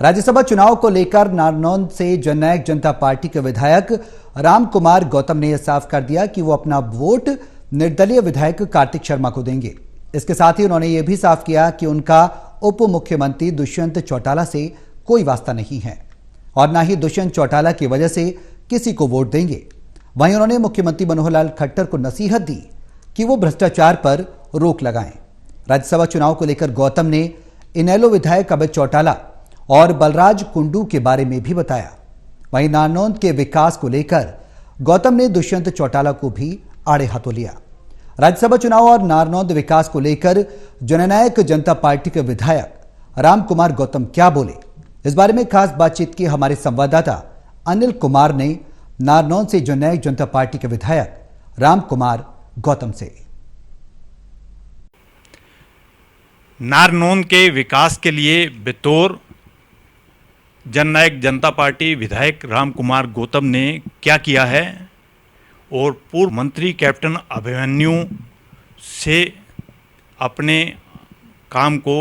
राज्यसभा चुनाव को लेकर नारनौंद से जननायक जनता पार्टी के विधायक राम कुमार गौतम ने यह साफ कर दिया कि वो अपना वोट निर्दलीय विधायक कार्तिक शर्मा को देंगे। इसके साथ ही उन्होंने यह भी साफ किया कि उनका उप मुख्यमंत्री दुष्यंत चौटाला से कोई वास्ता नहीं है और न ही दुष्यंत चौटाला की वजह से किसी को वोट देंगे। वहीं उन्होंने मुख्यमंत्री मनोहर लाल खट्टर को नसीहत दी कि वो भ्रष्टाचार पर रोक लगाएं। राज्यसभा चुनाव को लेकर गौतम ने इनेलो विधायक अभय चौटाला और बलराज कुंडू के बारे में भी बताया। वहीं नारनौंद के विकास को लेकर गौतम ने दुष्यंत चौटाला को भी आड़े हाथों लिया। राज्यसभा चुनाव और नारनौंद विकास को लेकर जननायक जनता पार्टी के विधायक राम कुमार गौतम क्या बोले, इस बारे में खास बातचीत की हमारे संवाददाता अनिल कुमार ने नारनौंद से जननायक जनता पार्टी के विधायक राम कुमार गौतम से। नारनौंद के विकास के लिए बतौर जननायक जनता पार्टी विधायक राम कुमार गौतम ने क्या किया है और पूर्व मंत्री कैप्टन अभिमन्यु से अपने काम को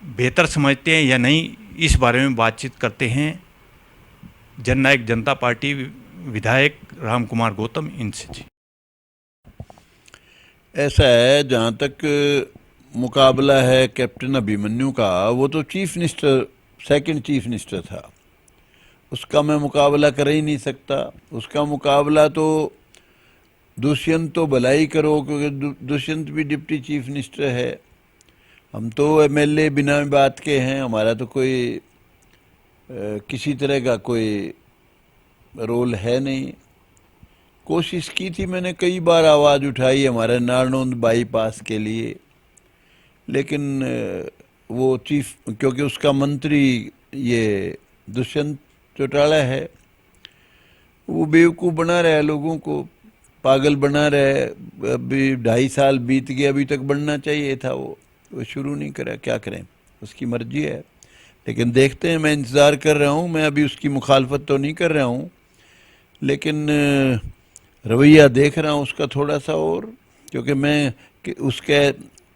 बेहतर समझते हैं या नहीं, इस बारे में बातचीत करते हैं जननायक जनता पार्टी विधायक राम कुमार गौतम इनसे। जी, ऐसा है, जहाँ तक मुकाबला है कैप्टन अभिमन्यु का, वो तो chief minister, second chief minister था, उसका मैं मुकाबला कर ही नहीं सकता। उसका मुकाबला तो दुष्यंत तो भलाई करो, क्योंकि दुष्यंत भी डिप्टी चीफ मिनिस्टर है। हम तो एमएलए बिना बात के हैं, हमारा तो कोई किसी तरह का कोई रोल है नहीं। कोशिश की थी मैंने, कई बार आवाज़ उठाई हमारे नारनौंद बाईपास के लिए, लेकिन वो चीफ, क्योंकि उसका मंत्री ये दुष्यंत चौटाला है, वो बेवकूफ़ बना रहा है, लोगों को पागल बना रहा है। अभी 2.5 साल बीत गए, अभी तक बढ़ना चाहिए था, वो शुरू नहीं करा। क्या करें, उसकी मर्जी है, लेकिन देखते हैं। मैं इंतज़ार कर रहा हूँ, मैं अभी उसकी मुखालफत तो नहीं कर रहा हूँ, लेकिन रवैया देख रहा हूँ उसका थोड़ा सा और, क्योंकि मैं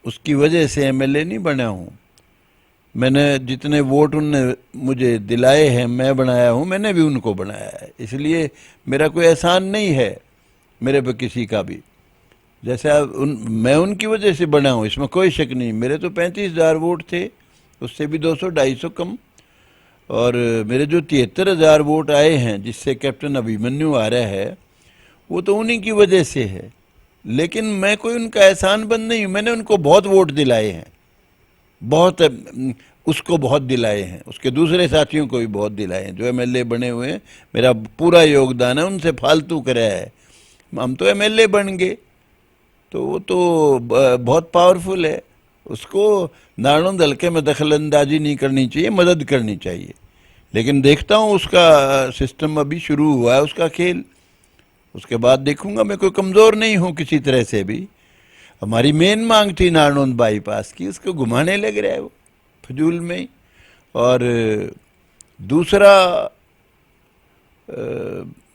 उसकी वजह से एमएलए नहीं बना हूँ। मैंने जितने वोट उनने मुझे दिलाए हैं, मैं बनाया हूँ, मैंने भी उनको बनाया है, इसलिए मेरा कोई एहसान नहीं है मेरे पे किसी का भी। जैसा मैं उनकी वजह से बना हूँ, इसमें कोई शक नहीं। मेरे तो 35,000 वोट थे, उससे भी 200-250 कम, और मेरे जो 73,000 वोट आए हैं जिससे कैप्टन अभिमन्यु आ रहा है, वो तो उन्हीं की वजह से है। लेकिन मैं कोई उनका एहसान बंद नहीं हूँ। मैंने उनको बहुत वोट दिलाए हैं, बहुत, उसको बहुत दिलाए हैं, उसके दूसरे साथियों को भी बहुत दिलाए हैं। जो एमएलए बने हुए हैं, मेरा पूरा योगदान है, उनसे फालतू कराया है। हम तो एमएलए बन गए, तो वो तो बहुत पावरफुल है, उसको नारनौंद हल्के में दखलंदाजी नहीं करनी चाहिए, मदद करनी चाहिए। लेकिन देखता हूँ, उसका सिस्टम अभी शुरू हुआ है, उसका खेल, उसके बाद देखूंगा। मैं कोई कमज़ोर नहीं हूँ किसी तरह से भी। हमारी मेन मांग थी नारनौंद बाईपास की, उसको घुमाने लग रहा है वो फजूल में। और दूसरा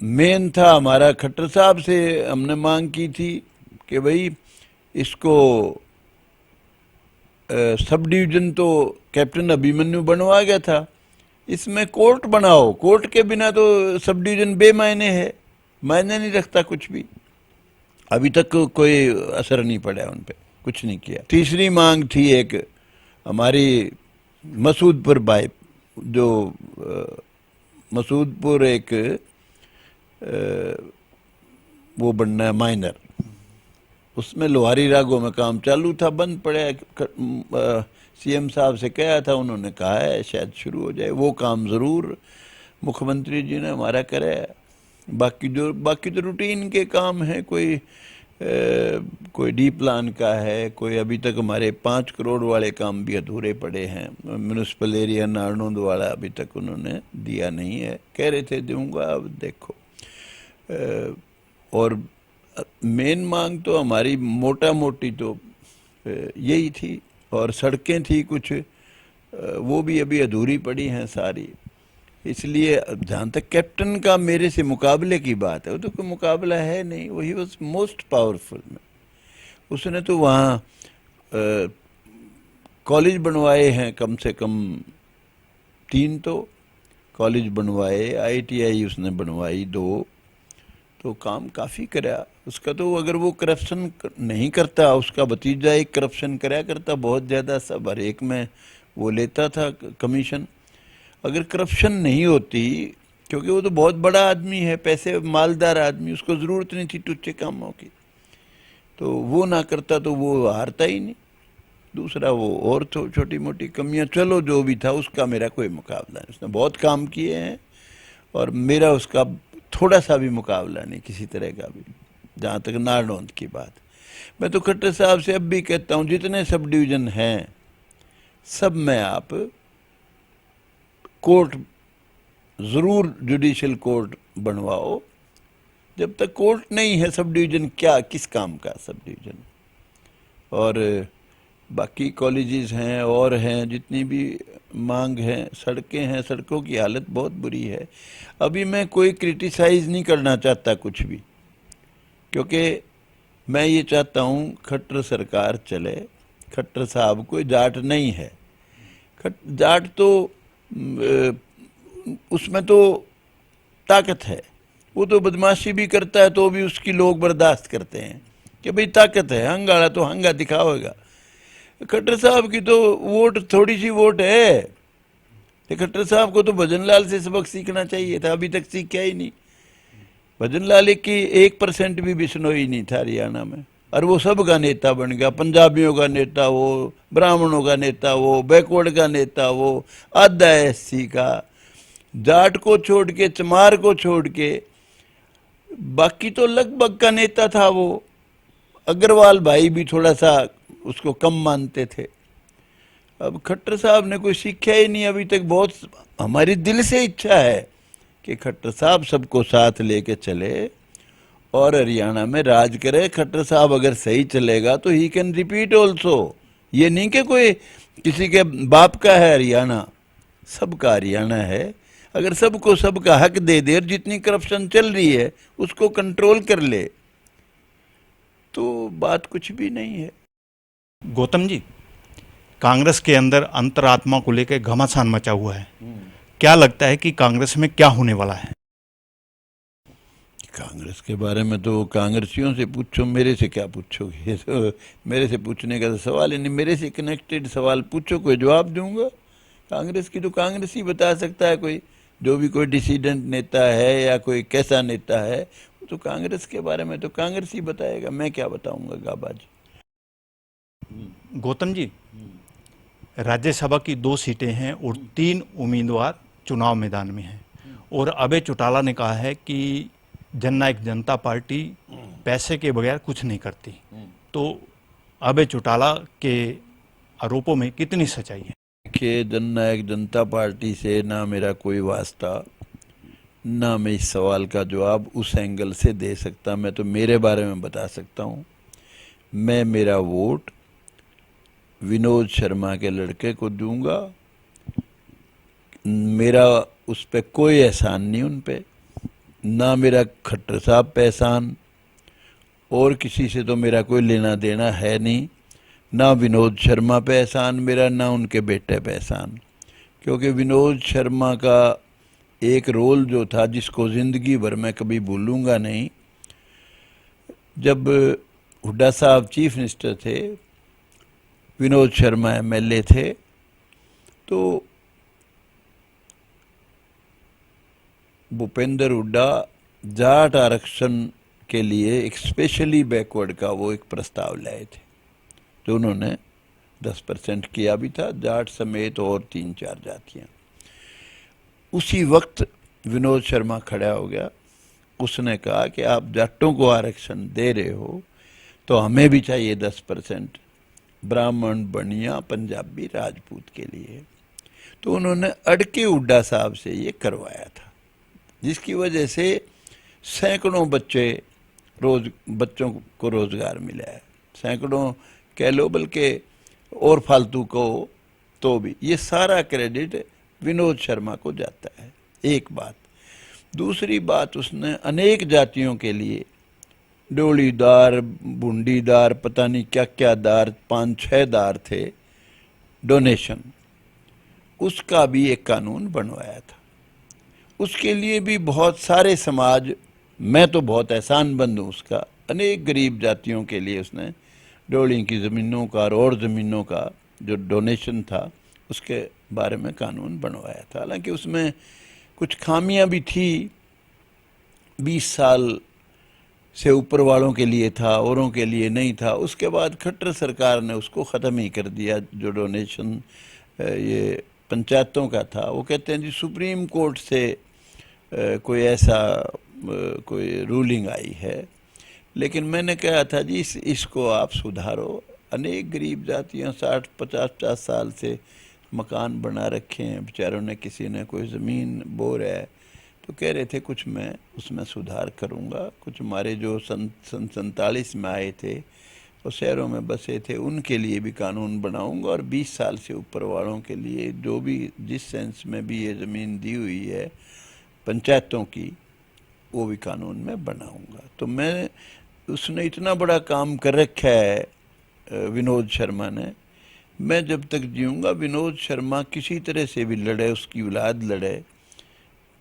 मेन था हमारा, खट्टर साहब से हमने मांग की थी कि भाई इसको सब डिवीज़न तो कैप्टन अभिमन्यु बनवा गया था, इसमें कोर्ट बनाओ। कोर्ट के बिना तो सब डिवीज़न बेमायने है, मायने नहीं रखता कुछ भी। अभी तक कोई असर नहीं पड़ा उन पे, कुछ नहीं किया। तीसरी मांग थी एक हमारी मसूदपुर बाई, जो मसूदपुर एक वो बनना है माइनर, उसमें लोहारी रागों में काम चालू था, बंद पड़ा। सीएम साहब से कहा था, उन्होंने कहा है शायद शुरू हो जाए। वो काम ज़रूर मुख्यमंत्री जी ने हमारा करा है। बाकी तो रूटीन के काम हैं, कोई डी प्लान का है, कोई अभी तक हमारे 5 करोड़ वाले काम भी अधूरे पड़े हैं। म्यूनिसिपल एरिया नारनौंद वाला अभी तक उन्होंने दिया नहीं है, कह रहे थे दूंगा, अब देखो। और मेन मांग तो हमारी मोटा मोटी तो यही थी, और सड़कें थी कुछ, वो भी अभी अधूरी पड़ी हैं सारी। इसलिए जहाँ तक कैप्टन का मेरे से मुकाबले की बात है, वो तो कोई मुकाबला है नहीं, वही वॉज मोस्ट पावरफुल में। उसने तो वहाँ कॉलेज बनवाए हैं कम से कम 3 तो कॉलेज बनवाए, ITI उसने बनवाई 2, तो काम काफ़ी करा उसका। तो अगर वो करप्शन नहीं करता, उसका भतीजा एक करप्शन कराया करता बहुत ज़्यादा, सब हर एक में वो लेता था कमीशन। अगर करप्शन नहीं होती, क्योंकि वो तो बहुत बड़ा आदमी है, पैसे मालदार आदमी, उसको ज़रूरत नहीं थी टुच्चे कामों की, तो वो ना करता तो वो हारता ही नहीं। दूसरा वो और छोटी मोटी कमियां, चलो जो भी था उसका मेरा कोई मुकाबला नहीं, उसने बहुत काम किए हैं और मेरा उसका थोड़ा सा भी मुकाबला नहीं किसी तरह का भी। जहाँ तक नारनौंद की बात, मैं तो खट्टर साहब से अब भी कहता हूँ, जितने सब डिवीज़न हैं सब में आप कोर्ट ज़रूर, जुडिशल कोर्ट बनवाओ। जब तक कोर्ट नहीं है सब डिवीज़न क्या, किस काम का सब डिवीज़न। और बाकी कॉलेजेस हैं और हैं, जितनी भी मांग है, सड़कें हैं, सड़कों की हालत बहुत बुरी है। अभी मैं कोई क्रिटिसाइज़ नहीं करना चाहता कुछ भी, क्योंकि मैं ये चाहता हूँ खट्टर सरकार चले। खट्टर साहब कोई जाट नहीं है, जाट तो उसमें तो ताकत है, वो तो बदमाशी भी करता है तो भी उसकी लोग बर्दाश्त करते हैं कि भाई ताकत है, हंगाड़ा तो हंगा दिखावेगा। खट्टर साहब की तो वोट, थोड़ी सी वोट है, तो खट्टर साहब को तो भजन लाल से सबक सीखना चाहिए था, अभी तक सीखा ही नहीं। भजन लाल की 1% भी बिश्नोई नहीं था हरियाणा में, और वो सब का नेता बन गया। पंजाबियों का नेता वो, ब्राह्मणों का नेता वो, बैकवर्ड का नेता वो, आधा SC का, जाट को छोड़ के, चमार को छोड़ के बाकी तो लगभग का नेता था वो। अग्रवाल भाई भी थोड़ा सा उसको कम मानते थे। अब खट्टर साहब ने कोई सीखा ही नहीं अभी तक। बहुत हमारी दिल से इच्छा है कि खट्टर साहब सबको साथ लेके चले और हरियाणा में राज करे। खट्टर साहब अगर सही चलेगा तो ही कैन रिपीट ऑल्सो। ये नहीं कि कोई किसी के बाप का है हरियाणा, सबका हरियाणा है। अगर सबको सबका हक दे दे और जितनी करप्शन चल रही है उसको कंट्रोल कर ले तो बात कुछ भी नहीं है। गौतम जी, कांग्रेस के अंदर अंतरात्मा को लेकर घमासान मचा हुआ है। क्या लगता है कि कांग्रेस में क्या होने वाला है? कांग्रेस के बारे में तो कांग्रेसियों से पूछो, मेरे से क्या पूछोगे? तो मेरे से पूछने का तो सवाल ही नहीं। मेरे से कनेक्टेड सवाल पूछो, कोई जवाब दूंगा। कांग्रेस की तो कांग्रेस ही बता सकता है। कोई जो भी कोई डिसीडेंट नेता है या कोई कैसा नेता है, तो कांग्रेस के बारे में तो कांग्रेस ही बताएगा, मैं क्या बताऊंगा गाबाज। गौतम जी, राज्यसभा की 2 सीटें हैं और 3 उम्मीदवार चुनाव मैदान में हैं, और अभय चौटाला ने कहा है कि जननायक जनता पार्टी पैसे के बगैर कुछ नहीं करती। तो अभय चौटाला के आरोपों में कितनी सच्चाई है? कि जननायक जनता पार्टी से ना मेरा कोई वास्ता, ना मैं इस सवाल का जवाब उस एंगल से दे सकता। मैं तो मेरे बारे में बता सकता हूँ। मैं मेरा वोट विनोद शर्मा के लड़के को दूंगा। मेरा उस पर कोई एहसान नहीं, उन पे ना मेरा खट्टर साहब पे एहसान, और किसी से तो मेरा कोई लेना देना है नहीं। ना विनोद शर्मा पे एहसान मेरा, ना उनके बेटे पे एहसान। क्योंकि विनोद शर्मा का एक रोल जो था जिसको ज़िंदगी भर मैं कभी भूलूंगा नहीं, जब हुड्डा साहब चीफ मिनिस्टर थे, विनोद शर्मा MLA थे, तो भूपेंद्र हुड्डा जाट आरक्षण के लिए एक स्पेशली बैकवर्ड का वो एक प्रस्ताव लाए थे, जो उन्होंने 10% किया भी था, जाट समेत और 3-4 जातियाँ। उसी वक्त विनोद शर्मा खड़ा हो गया, उसने कहा कि आप जाटों को आरक्षण दे रहे हो तो हमें भी चाहिए 10%, ब्राह्मण, बनिया, पंजाबी, राजपूत के लिए। तो उन्होंने अड़के हुड्डा साहब से ये करवाया था, जिसकी वजह से सैकड़ों बच्चों को रोजगार मिला है। सैकड़ों कह लो, बल्कि और फालतू को तो भी। ये सारा क्रेडिट विनोद शर्मा को जाता है, एक बात। दूसरी बात, उसने अनेक जातियों के लिए डोलीदार, बूंदीदार, पता नहीं क्या क्या दार, 5-6 दार थे, डोनेशन, उसका भी एक कानून बनवाया था। उसके लिए भी बहुत सारे समाज, मैं तो बहुत एहसानमंद हूँ उसका, अनेक गरीब जातियों के लिए उसने डोली की ज़मीनों का और ज़मीनों का जो डोनेशन था उसके बारे में कानून बनवाया था। हालांकि उसमें कुछ खामियां भी थी, 20 साल से ऊपर वालों के लिए था, औरों के लिए नहीं था। उसके बाद खट्टर सरकार ने उसको ख़त्म ही कर दिया। जो डोनेशन ये पंचायतों का था, वो कहते हैं जी सुप्रीम कोर्ट से कोई ऐसा कोई रूलिंग आई है। लेकिन मैंने कहा था जी इसको आप सुधारो। अनेक गरीब जातियाँ 60-50 साल से मकान बना रखे हैं बेचारों ने, किसी ने कोई ज़मीन बो रहा है, तो कह रहे थे कुछ मैं उसमें सुधार करूँगा। कुछ हमारे जो सन 47 में आए थे और शहरों में बसे थे उनके लिए भी कानून बनाऊँगा, और 20 साल से ऊपर वालों के लिए जो भी जिस सेंस में भी ये ज़मीन दी हुई है पंचायतों की, वो भी कानून में बनाऊँगा। तो मैं, उसने इतना बड़ा काम कर रखा है विनोद शर्मा ने। मैं जब तक जीऊँगा विनोद शर्मा किसी तरह से भी लड़े, उसकी औलाद लड़े,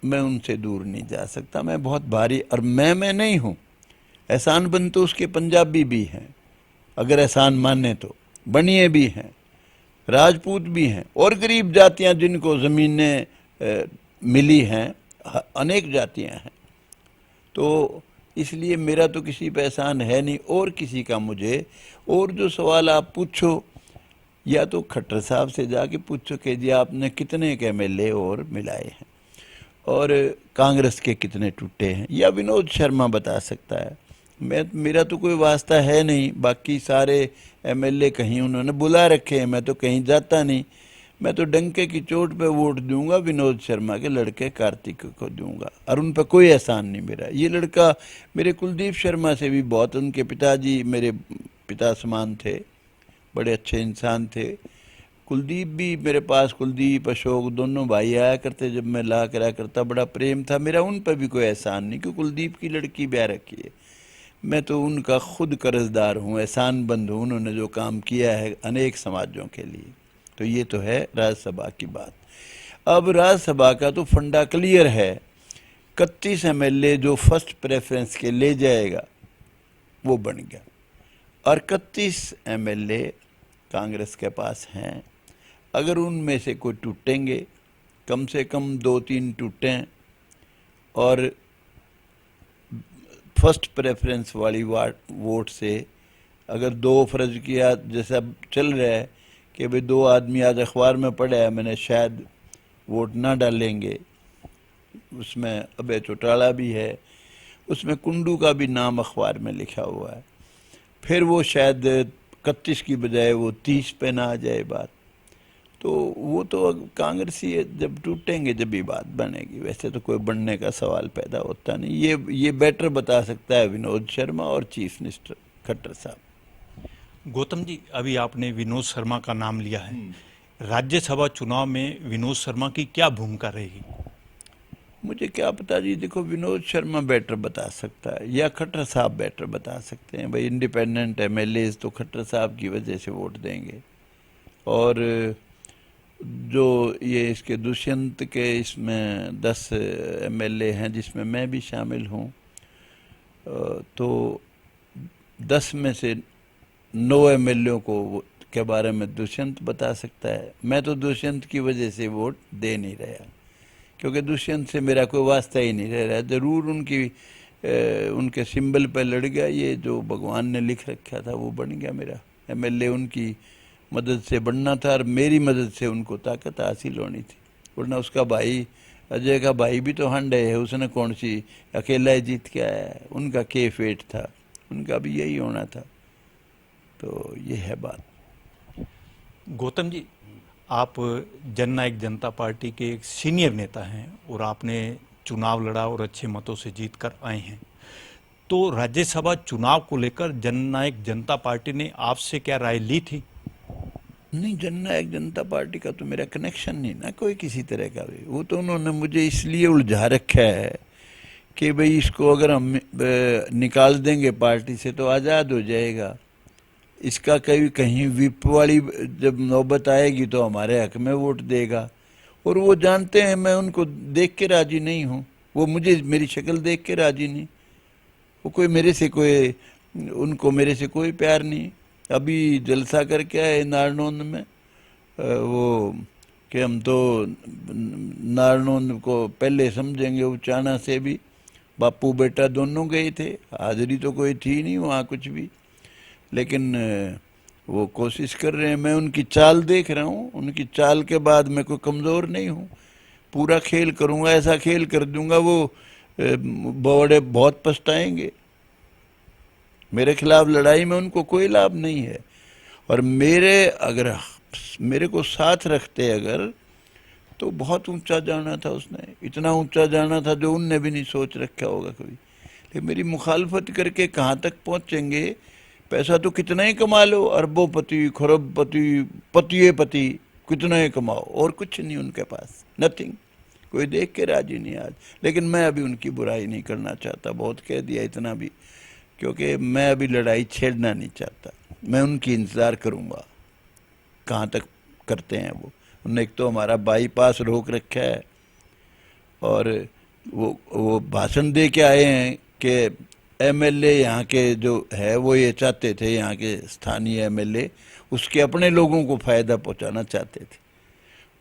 मैं उनसे दूर नहीं जा सकता। मैं बहुत भारी, और मैं नहीं हूँ, एहसानमंद तो उसके पंजाबी भी हैं, अगर एहसान माने तो बनिए भी हैं, राजपूत भी हैं, और गरीब जातियाँ जिनको ज़मीनें मिली हैं, अनेक जातियाँ हैं। तो इसलिए मेरा तो किसी पे एहसान है नहीं, और किसी का मुझे। और जो सवाल आप पूछो, या तो खट्टर साहब से जाके पूछो कि जी आपने कितने के MLA और मिलाए हैं और कांग्रेस के कितने टूटे हैं, या विनोद शर्मा बता सकता है। मेरा तो कोई वास्ता है नहीं। बाकी सारे MLA कहीं उन्होंने बुला रखे हैं, मैं तो कहीं जाता नहीं। मैं तो डंके की चोट पे वोट दूंगा, विनोद शर्मा के लड़के कार्तिक को दूंगा, और उन पर कोई एहसान नहीं मेरा। ये लड़का मेरे कुलदीप शर्मा से भी बहुत, उनके पिताजी मेरे पिता समान थे, बड़े अच्छे इंसान थे। कुलदीप भी मेरे पास, कुलदीप अशोक दोनों भाई आया करते, जब मैं ला करा करता, बड़ा प्रेम था मेरा। उन पर भी कोई एहसान नहीं, क्योंकि कुलदीप की लड़की ब्याह रखी है। मैं तो उनका खुद कर्जदार हूँ, एहसानमंद हूँ, उन्होंने जो काम किया है अनेक समाजों के लिए। तो ये तो है राज्यसभा की बात। अब राज्यसभा का तो फंडा क्लियर है, 31 MLA जो फर्स्ट प्रेफरेंस के ले जाएगा वो बन गया, और 31 MLA कांग्रेस के पास हैं। अगर उनमें से कोई टूटेंगे, कम से कम 2-3 टूटें, और फर्स्ट प्रेफरेंस वाली वोट से अगर 2 फर्ज किया, जैसा चल रहा है कि भाई 2 आदमी आज अखबार में पढ़ा है मैंने, शायद वोट ना डालेंगे, उसमें अबे चौटाला भी है, उसमें कुंडू का भी नाम अखबार में लिखा हुआ है। फिर वो शायद 31 की बजाय वो 30 पे ना आ जाए बात। तो वो तो कांग्रेसी जब टूटेंगे जब भी बात बनेगी, वैसे तो कोई बनने का सवाल पैदा होता नहीं। ये बेटर बता सकता है विनोद शर्मा और चीफ मिनिस्टर खट्टर साहब। गौतम जी, अभी आपने विनोद शर्मा का नाम लिया है, राज्यसभा चुनाव में विनोद शर्मा की क्या भूमिका रहेगी? मुझे क्या पता जी, देखो विनोद शर्मा बेटर बता सकता है, या खट्टर साहब बेटर बता सकते हैं। भाई इंडिपेंडेंट MLAs तो खट्टर साहब की वजह से वोट देंगे, और जो ये इसके दुष्यंत के इसमें 10 MLA हैं जिसमें मैं भी शामिल हूँ, तो 10 में से 9 MLA को के बारे में दुष्यंत बता सकता है। मैं तो दुष्यंत की वजह से वोट दे नहीं रहा, क्योंकि दुष्यंत से मेरा कोई वास्ता ही नहीं रह रहा। ज़रूर उनके सिंबल पर लड़ गया, ये जो भगवान ने लिख रखा था वो बन गया मेरा MLA। उनकी मदद से बनना था, और मेरी मदद से उनको ताकत हासिल होनी थी, वरना उसका भाई अजय का भाई भी तो हंड है, उसने कौन सी अकेला ही जीत के आया है। उनका के फेट था, उनका भी यही होना था। तो ये है बात। गौतम जी, आप जननायक जनता पार्टी के एक सीनियर नेता हैं, और आपने चुनाव लड़ा और अच्छे मतों से जीत कर आए हैं। तो राज्यसभा चुनाव को लेकर जननायक जनता पार्टी ने आपसे क्या राय ली थी? नहीं, जननायक जनता पार्टी का तो मेरा कनेक्शन नहीं ना कोई किसी तरह का भी। वो तो उन्होंने मुझे इसलिए उलझा रखा है कि भाई इसको अगर हम निकाल देंगे पार्टी से तो आज़ाद हो जाएगा। इसका कहीं विप वाली जब नौबत आएगी तो हमारे हक में वोट देगा। और वो जानते हैं मैं उनको देख के राजी नहीं हूँ, वो मुझे मेरी शक्ल देख के राजी नहीं, वो कोई मेरे से कोई, उनको मेरे से कोई प्यार नहीं। अभी जलसा करके आए नारनौंद में, वो कि हम तो नारनौंद को पहले समझेंगे, उचाना से भी बापू बेटा दोनों गए थे, हाजिरी तो कोई थी नहीं वहाँ कुछ भी, लेकिन वो कोशिश कर रहे हैं। मैं उनकी चाल देख रहा हूँ, उनकी चाल के बाद मैं कोई कमज़ोर नहीं हूँ, पूरा खेल करूँगा, ऐसा खेल कर दूंगा वो बड़े बहुत पछताएंगे। मेरे खिलाफ लड़ाई में उनको कोई लाभ नहीं है, और मेरे को साथ रखते अगर, तो बहुत ऊंचा जाना था उसने, इतना ऊंचा जाना था जो उनने भी नहीं सोच रखा होगा कभी। लेकिन मेरी मुखालफत करके कहाँ तक पहुँचेंगे? पैसा तो कितना ही कमा लो, अरबोपति खरबपति पतिये पति कितना ही कमाओ, और कुछ नहीं उनके पास, नथिंग, कोई देख के राजी नहीं आज। लेकिन मैं अभी उनकी बुराई नहीं करना चाहता, बहुत कह दिया इतना भी, क्योंकि मैं अभी लड़ाई छेड़ना नहीं चाहता। मैं उनकी इंतज़ार करूँगा कहाँ तक करते हैं वो। उन्होंने एक तो हमारा बाईपास रोक रखा है, और वो भाषण दे के आए हैं कि एमएलए यहाँ के जो है वो ये चाहते थे, यहाँ के स्थानीय एमएलए उसके अपने लोगों को फ़ायदा पहुँचाना चाहते थे।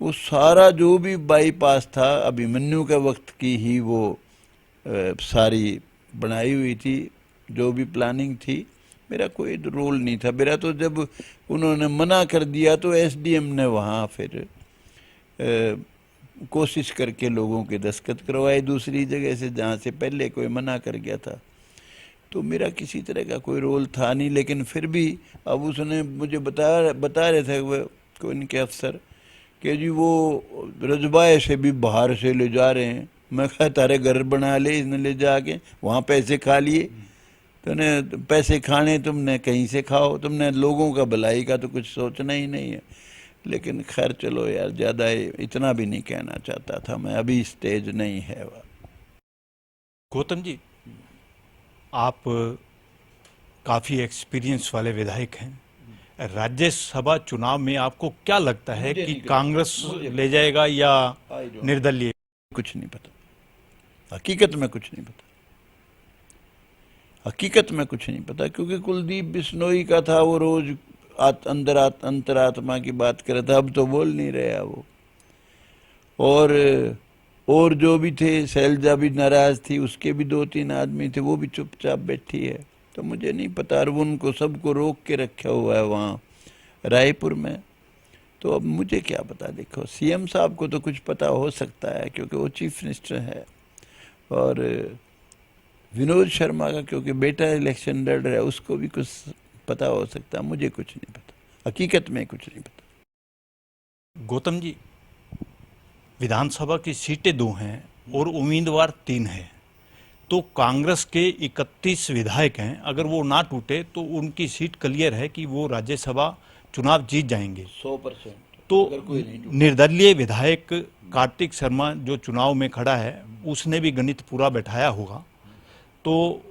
वो सारा जो भी बाईपास था अभिमन्यु के वक्त की ही वो सारी बनाई हुई थी, जो भी प्लानिंग थी। मेरा कोई रोल नहीं था। मेरा तो जब उन्होंने मना कर दिया तो एसडीएम ने वहाँ फिर कोशिश करके लोगों के दस्तखत करवाए दूसरी जगह से, जहाँ से पहले कोई मना कर गया था। तो मेरा किसी तरह का कोई रोल था नहीं। लेकिन फिर भी अब उसने मुझे बता रहे थे वो कोई इनके अफसर कि जी वो रजबाए से भी बाहर से ले जा रहे हैं। मैं कहा तारे घर बना ले, इसने ले जाके वहाँ पैसे खा लिए। तुमने पैसे खाने, तुमने कहीं से खाओ, तुमने लोगों का भलाई का तो कुछ सोचना ही नहीं है। लेकिन खैर चलो यार, ज़्यादा इतना भी नहीं कहना चाहता था मैं, अभी स्टेज नहीं है। गौतम जी, आप काफ़ी एक्सपीरियंस वाले विधायक हैं। राज्यसभा चुनाव में आपको क्या लगता है कि कांग्रेस ले जाएगा या निर्दलीय? कुछ नहीं पता, हकीकत में कुछ नहीं पता, हकीकत में कुछ नहीं पता। क्योंकि कुलदीप बिश्नोई का था, वो रोज अंतरात्मा की बात कर रहा था, अब तो बोल नहीं रहा वो। और जो भी थे, शैलजा भी नाराज थी, उसके भी 2-3 आदमी थे, वो भी चुपचाप बैठी है। तो मुझे नहीं पता, और उनको सबको रोक के रखा हुआ है वहाँ रायपुर में। तो अब मुझे क्या पता। देखो, सीएम साहब को तो कुछ पता हो सकता है क्योंकि वो चीफ मिनिस्टर है, और विनोद शर्मा का क्योंकि बेटा इलेक्शन लड़ रहा है, उसको भी कुछ पता हो सकता है। मुझे कुछ नहीं पता, हकीकत में कुछ नहीं पता। गौतम जी, विधानसभा की सीटें 2 हैं और उम्मीदवार 3 हैं, तो कांग्रेस के 31 विधायक हैं। अगर वो ना टूटे तो उनकी सीट क्लियर है कि वो राज्यसभा चुनाव जीत जाएंगे 100%। तो निर्दलीय विधायक कार्तिक शर्मा जो चुनाव में खड़ा है, उसने भी गणित पूरा बैठाया होगा। तो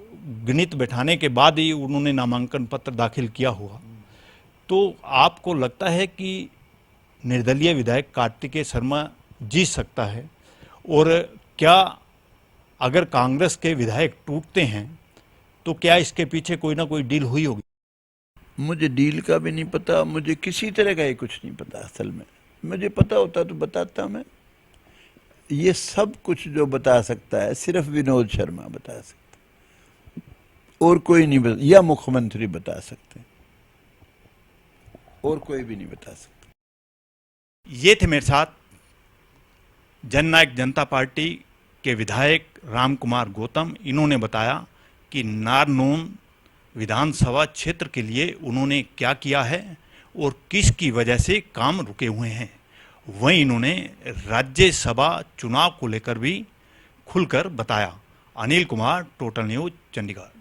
गणित बैठाने के बाद ही उन्होंने नामांकन पत्र दाखिल किया होगा। तो आपको लगता है कि निर्दलीय विधायक कार्तिकेय शर्मा जीत सकता है? और क्या अगर कांग्रेस के विधायक टूटते हैं तो क्या इसके पीछे कोई ना कोई डील हुई होगी? मुझे डील का भी नहीं पता, मुझे किसी तरह का ही कुछ नहीं पता। असल में मुझे पता होता तो बताता मैं। ये सब कुछ जो बता सकता है सिर्फ विनोद शर्मा बता सकता, और कोई नहीं बता, या मुख्यमंत्री बता सकते, और कोई भी नहीं बता सकता। ये थे मेरे साथ जननायक जनता पार्टी के विधायक राम कुमार गौतम। इन्होंने बताया कि नारनौंद विधानसभा क्षेत्र के लिए उन्होंने क्या किया है और किसकी वजह से काम रुके हुए हैं। वहीं इन्होंने राज्यसभा चुनाव को लेकर भी खुलकर बताया। Anil Kumar, total news, Chandigarh.